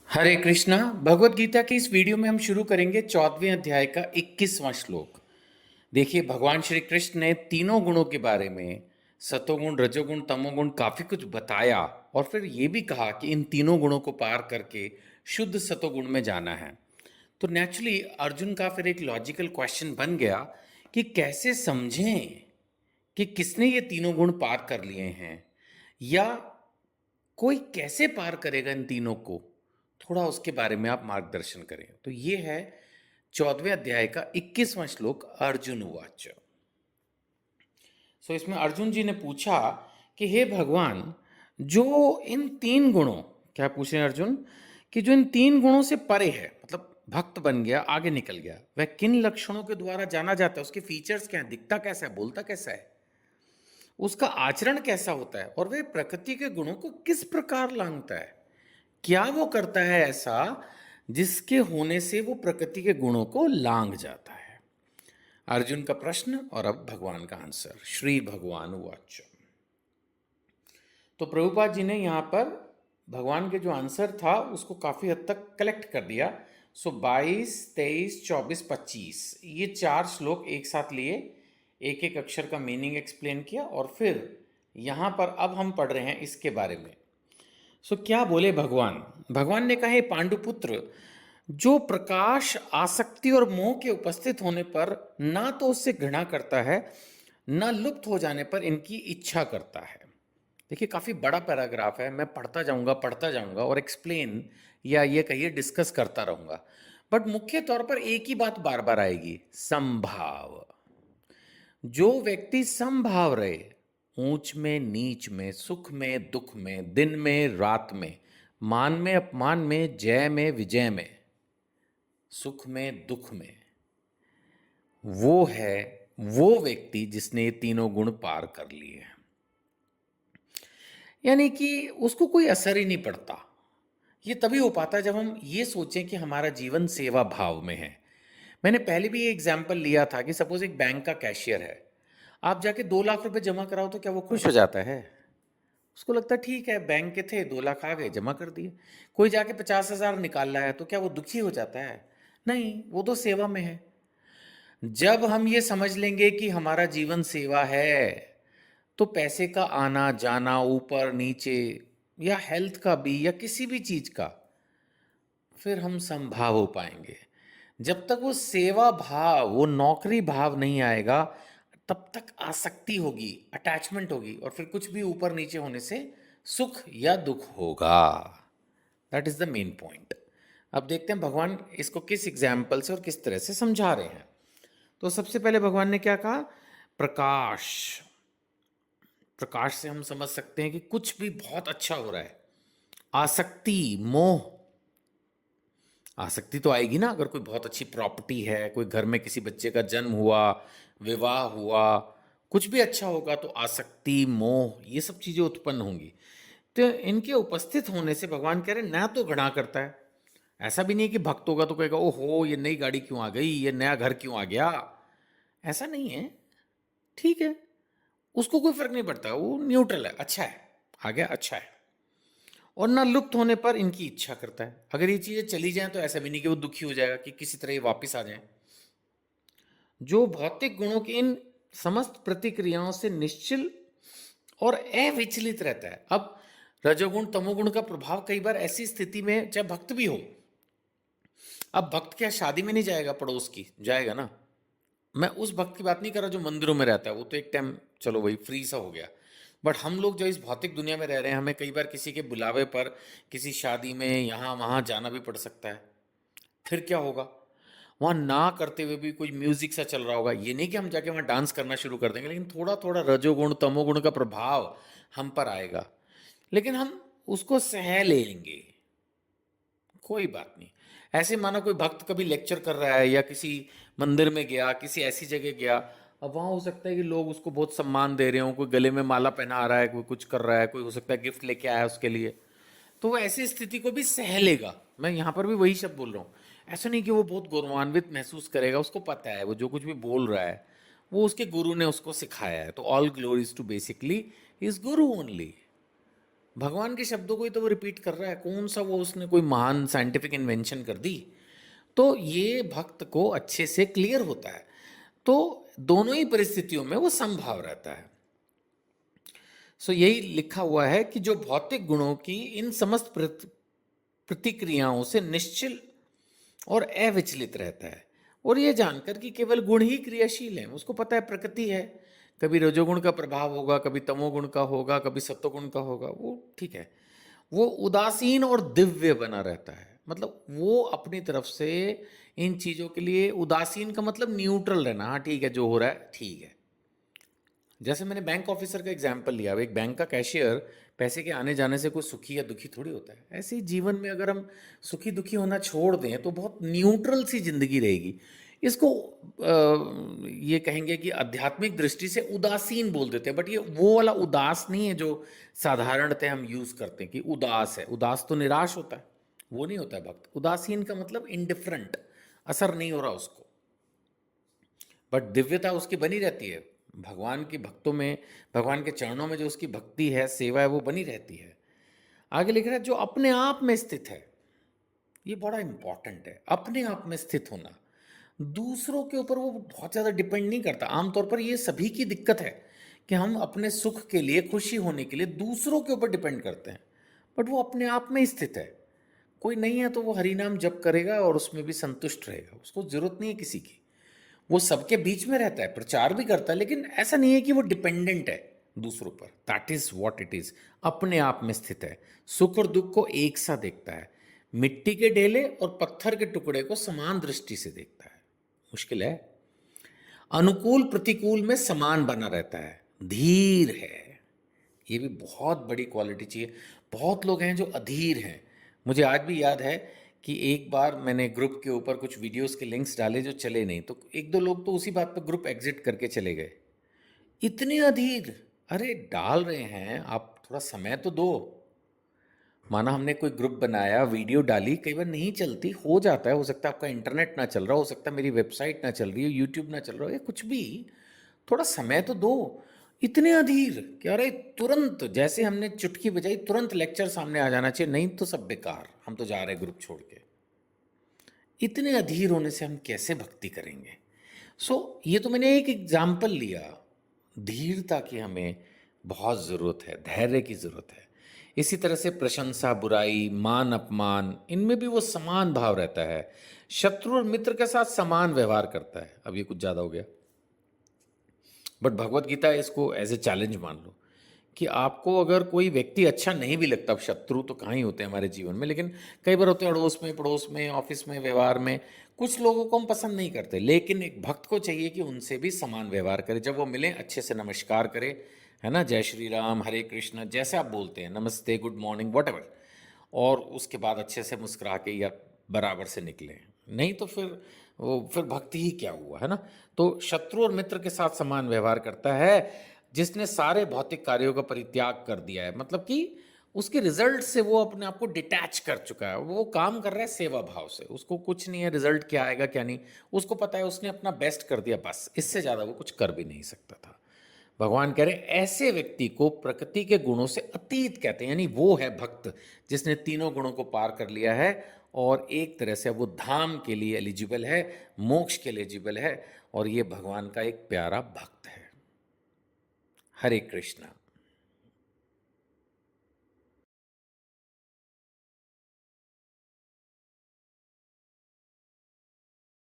हरे कृष्णा। भगवत गीता की इस वीडियो में हम शुरू करेंगे 14वें अध्याय का 21वां श्लोक। देखिए, भगवान श्री कृष्ण ने तीनों गुणों के बारे में, सतोगुण, रजोगुण, तमोगुण, काफी कुछ बताया और फिर ये भी कहा कि इन तीनों गुणों को पार करके शुद्ध सतोगुण में जाना है। तो नेचुरली अर्जुन का फिर एक लॉजिकल क्वेश्चन बन गया कि कैसे समझें कि किसने ये तीनों गुण पार कर लिए हैं, या कोई कैसे पार करेगा इन तीनों को। थोड़ा उसके बारे में आप मार्गदर्शन करें। तो ये है 14वें अध्याय का 21वां श्लोक। अर्जुन उवाच। सो इसमें अर्जुन जी ने पूछा कि हे भगवान, जो इन तीन गुणों, क्या पूछ रहे हैं अर्जुन, कि जो इन तीन गुणों से परे है, मतलब भक्त बन गया, आगे निकल गया, वह किन लक्षणों के द्वारा जाना जाता है, उसके फीचर्स क्या है, दिखता कैसा है, बोलता कैसा है, उसका आचरण कैसा होता है, और वह प्रकृति के गुणों को किस प्रकार लांघता है, क्या वो करता है ऐसा जिसके होने से वो प्रकृति के गुणों को लांघ जाता है। अर्जुन का प्रश्न और अब भगवान का आंसर। श्री भगवान उवाच। तो प्रभुपाद जी ने यहाँ पर भगवान के जो आंसर था उसको काफ़ी हद तक कलेक्ट कर दिया। सो 22, 23, 24, 25 ये चार श्लोक एक साथ लिए, एक एक अक्षर का मीनिंग एक्सप्लेन किया और फिर यहाँ पर अब हम पढ़ रहे हैं इसके बारे में। सो क्या बोले भगवान? भगवान ने कहा, पांडुपुत्र, जो प्रकाश, आसक्ति और मोह के उपस्थित होने पर ना तो उससे घृणा करता है, ना लुप्त हो जाने पर इनकी इच्छा करता है। देखिए, काफ़ी बड़ा पैराग्राफ है, मैं पढ़ता जाऊंगा और एक्सप्लेन, या ये कहिए डिस्कस करता रहूंगा। बट मुख्य तौर पर एक ही बात बार बार आएगी, संभाव। जो व्यक्ति समभाव रहे, ऊंच में नीच में, सुख में दुख में, दिन में रात में, मान में अपमान में, जय में विजय में, सुख में दुख में, वो है वो व्यक्ति जिसने ये तीनों गुण पार कर लिए हैं। यानी कि उसको कोई असर ही नहीं पड़ता। ये तभी हो पाता है जब हम ये सोचें कि हमारा जीवन सेवा भाव में है। मैंने पहले भी ये एग्जाम्पल लिया था कि सपोज एक बैंक का कैशियर है, आप जाके 2 लाख रुपए जमा कराओ तो क्या वो खुश हो जाता है? उसको लगता है ठीक है, बैंक के थे, 2 लाख आ गए, जमा कर दिए। कोई जाके 50,000 निकाल रहा है तो क्या वो दुखी हो जाता है? नहीं, वो तो सेवा में है। जब हम ये समझ लेंगे कि हमारा जीवन सेवा है, तो पैसे का आना जाना, ऊपर नीचे, या हेल्थ का भी, या किसी भी चीज का, फिर हम समभाव हो पाएंगे। जब तक वो सेवा भाव, वो नौकरी भाव नहीं आएगा, तब तक आसक्ति होगी, अटैचमेंट होगी, और फिर कुछ भी ऊपर नीचे होने से सुख या दुख होगा। That is the main point. अब देखते हैं भगवान इसको किस एग्जाम्पल से और किस तरह से समझा रहे हैं। तो सबसे पहले भगवान ने क्या कहा? प्रकाश। प्रकाश से हम समझ सकते हैं कि कुछ भी बहुत अच्छा हो रहा है। आसक्ति, मोह, आसक्ति तो आएगी ना, अगर कोई बहुत अच्छी प्रॉपर्टी है, कोई घर में किसी बच्चे का जन्म हुआ, विवाह हुआ, कुछ भी अच्छा होगा तो आसक्ति, मोह, ये सब चीजें उत्पन्न होंगी। तो इनके उपस्थित होने से भगवान कह रहे ना तो घृणा करता है। ऐसा भी नहीं है कि भक्त होगा तो कहेगा ओहो ये नई गाड़ी क्यों आ गई, ये नया घर क्यों आ गया। ऐसा नहीं है। ठीक है, उसको कोई फर्क नहीं पड़ता, वो न्यूट्रल है, अच्छा है, आ गया, अच्छा है। और ना लुप्त होने पर इनकी इच्छा करता है। अगर ये चीजें चली जाएं तो ऐसा भी नहीं कि वो दुखी हो जाएगा कि किसी तरह ये वापस आ जाए। जो भौतिक गुणों की इन समस्त प्रतिक्रियाओं से निश्चल और अविचलित रहता है। अब रजोगुण तमोगुण का प्रभाव कई बार ऐसी स्थिति में, चाहे भक्त भी हो, अब भक्त क्या शादी में नहीं जाएगा, पड़ोस की जाएगा ना। मैं उस भक्त की बात नहीं कर रहा जो मंदिरों में रहता है, वो तो एक टाइम चलो भाई फ्री सा हो गया। बट हम लोग जो इस भौतिक दुनिया में रह रहे हैं, हमें कई बार किसी के बुलावे पर, किसी शादी में, यहाँ वहाँ जाना भी पड़ सकता है। फिर क्या होगा? वहाँ ना करते हुए भी कोई म्यूजिक सा चल रहा होगा। ये नहीं कि हम जाके वहाँ डांस करना शुरू कर देंगे, लेकिन थोड़ा थोड़ा रजोगुण तमोगुण का प्रभाव हम पर आएगा, लेकिन हम उसको सह लेंगे, कोई बात नहीं। ऐसे मानो कोई भक्त कभी लेक्चर कर रहा है या किसी मंदिर में गया, किसी ऐसी जगह गया, अब वहाँ हो सकता है कि लोग उसको बहुत सम्मान दे रहे हो, कोई गले में माला पहना रहा है, कोई कुछ कर रहा है, कोई हो सकता है गिफ्ट लेके आया है उसके लिए, तो वो ऐसी स्थिति को भी सह लेगा। मैं यहाँ पर भी वही शब्द बोल रहा हूँ। ऐसा नहीं कि वो बहुत गौरवान्वित महसूस करेगा, उसको पता है वो जो कुछ भी बोल रहा है वो उसके गुरु ने उसको सिखाया है, तो all glories to basically is guru only. भगवान के शब्दों को ही तो वो रिपीट कर रहा है, कौन सा वो उसने कोई महान साइंटिफिक इन्वेंशन कर दी। तो ये भक्त को अच्छे से क्लियर होता है। तो दोनों ही परिस्थितियों में वो समभाव रहता है। सो यही लिखा हुआ है कि जो भौतिक गुणों की इन समस्त प्रतिक्रियाओं से निश्चल और अविचलित रहता है, और ये जानकर कि केवल गुण ही क्रियाशील हैं। उसको पता है प्रकृति है, कभी रजोगुण का प्रभाव होगा, कभी तमोगुण का होगा, कभी सत्वगुण का होगा, वो ठीक है। वो उदासीन और दिव्य बना रहता है, मतलब वो अपनी तरफ से इन चीज़ों के लिए उदासीन का मतलब न्यूट्रल रहना। हाँ ठीक है, जो हो रहा है ठीक है। जैसे मैंने बैंक ऑफिसर का एग्जाम्पल लिया, अब एक बैंक का कैशियर पैसे के आने जाने से कोई सुखी या दुखी थोड़ी होता है। ऐसे ही जीवन में अगर हम सुखी दुखी होना छोड़ दें तो बहुत न्यूट्रल सी जिंदगी रहेगी। इसको ये कहेंगे कि आध्यात्मिक दृष्टि से उदासीन बोल देते हैं, बट ये वो वाला उदास नहीं है जो साधारणतः हम यूज करते हैं कि उदास है। उदास तो निराश होता है, वो नहीं होता है भक्त। उदासीन का मतलब इनडिफरेंट, असर नहीं हो रहा उसको, बट दिव्यता उसकी बनी रहती है। भगवान के भक्तों में, भगवान के चरणों में जो उसकी भक्ति है, सेवा है, वो बनी रहती है। आगे लिख रहा है जो अपने आप में स्थित है। ये बड़ा इंपॉर्टेंट है, अपने आप में स्थित होना। दूसरों के ऊपर वो बहुत ज़्यादा डिपेंड नहीं करता। आमतौर पर ये सभी की दिक्कत है कि हम अपने सुख के लिए, खुशी होने के लिए दूसरों के ऊपर डिपेंड करते हैं, बट वो अपने आप में स्थित है। कोई नहीं है तो वो हरि नाम जप करेगा और उसमें भी संतुष्ट रहेगा, उसको जरूरत नहीं है किसी की। वो सबके बीच में रहता है, प्रचार भी करता है, लेकिन ऐसा नहीं है कि वो डिपेंडेंट है दूसरों पर। That is what it is, अपने आप में स्थित है। सुख और दुख को एक सा देखता है, मिट्टी के ढेले और पत्थर के टुकड़े को समान दृष्टि से देखता है। मुश्किल है। अनुकूल प्रतिकूल में समान बना रहता है, धीर है। ये भी बहुत बड़ी क्वालिटी चाहिए। बहुत लोग हैं जो अधीर हैं। मुझे आज भी याद है कि एक बार मैंने ग्रुप के ऊपर कुछ वीडियोस के लिंक्स डाले जो चले नहीं, तो एक दो लोग तो उसी बात पर ग्रुप एग्जिट करके चले गए। इतने अधीर। अरे डाल रहे हैं आप, थोड़ा समय तो दो। माना हमने कोई ग्रुप बनाया, वीडियो डाली, कई बार नहीं चलती, हो जाता है। हो सकता है आपका इंटरनेट ना चल रहा, हो सकता है मेरी वेबसाइट ना चल रही हो, यूट्यूब ना चल रहा हो, या कुछ भी। थोड़ा समय तो दो। इतने अधीर कि अरे तुरंत, जैसे हमने चुटकी बजाई तुरंत लेक्चर सामने आ जाना चाहिए, नहीं तो सब बेकार, हम तो जा रहे हैं ग्रुप छोड़ के। इतने अधीर होने से हम कैसे भक्ति करेंगे? ये तो मैंने एक एग्जाम्पल लिया। धीरता की हमें बहुत ज़रूरत है, धैर्य की ज़रूरत है। इसी तरह से प्रशंसा, बुराई, मान अपमान, इनमें भी वो समान भाव रहता है। शत्रु और मित्र के साथ समान व्यवहार करता है। अब ये कुछ ज़्यादा हो गया, बट भगवत गीता इसको एज ए चैलेंज मान लो कि आपको अगर कोई व्यक्ति अच्छा नहीं भी लगता, अब शत्रु तो कहाँ ही होते हैं हमारे जीवन में, लेकिन कई बार होते हैं अड़ोस में, पड़ोस में, ऑफिस में, व्यवहार में। कुछ लोगों को हम पसंद नहीं करते, लेकिन एक भक्त को चाहिए कि उनसे भी समान व्यवहार करे। जब वो मिले अच्छे से नमस्कार करे, है ना, जय श्री राम, हरे कृष्ण, जैसे आप बोलते हैं, नमस्ते, गुड मॉर्निंग, वट एवर, और उसके बाद अच्छे से मुस्कुरा के या बराबर से निकले। नहीं तो फिर भक्ति ही क्या हुआ, है ना। तो शत्रु और मित्र के साथ समान व्यवहार करता है जिसने सारे भौतिक कार्यों का परित्याग कर दिया है, मतलब कि उसके रिजल्ट से वो अपने आप को डिटैच कर चुका है। वो काम कर रहा है सेवा भाव से, उसको कुछ नहीं है रिजल्ट क्या आएगा क्या नहीं, उसको पता है उसने अपना बेस्ट कर दिया, बस इससे ज़्यादा वो कुछ कर भी नहीं सकता था। भगवान कह रहे ऐसे व्यक्ति को प्रकृति के गुणों से अतीत कहते हैं, यानी वो है भक्त जिसने तीनों गुणों को पार कर लिया है, और एक तरह से वो धाम के लिए एलिजिबल है, मोक्ष के लिए एलिजिबल है, और ये भगवान का एक प्यारा भक्त है। हरे कृष्णा।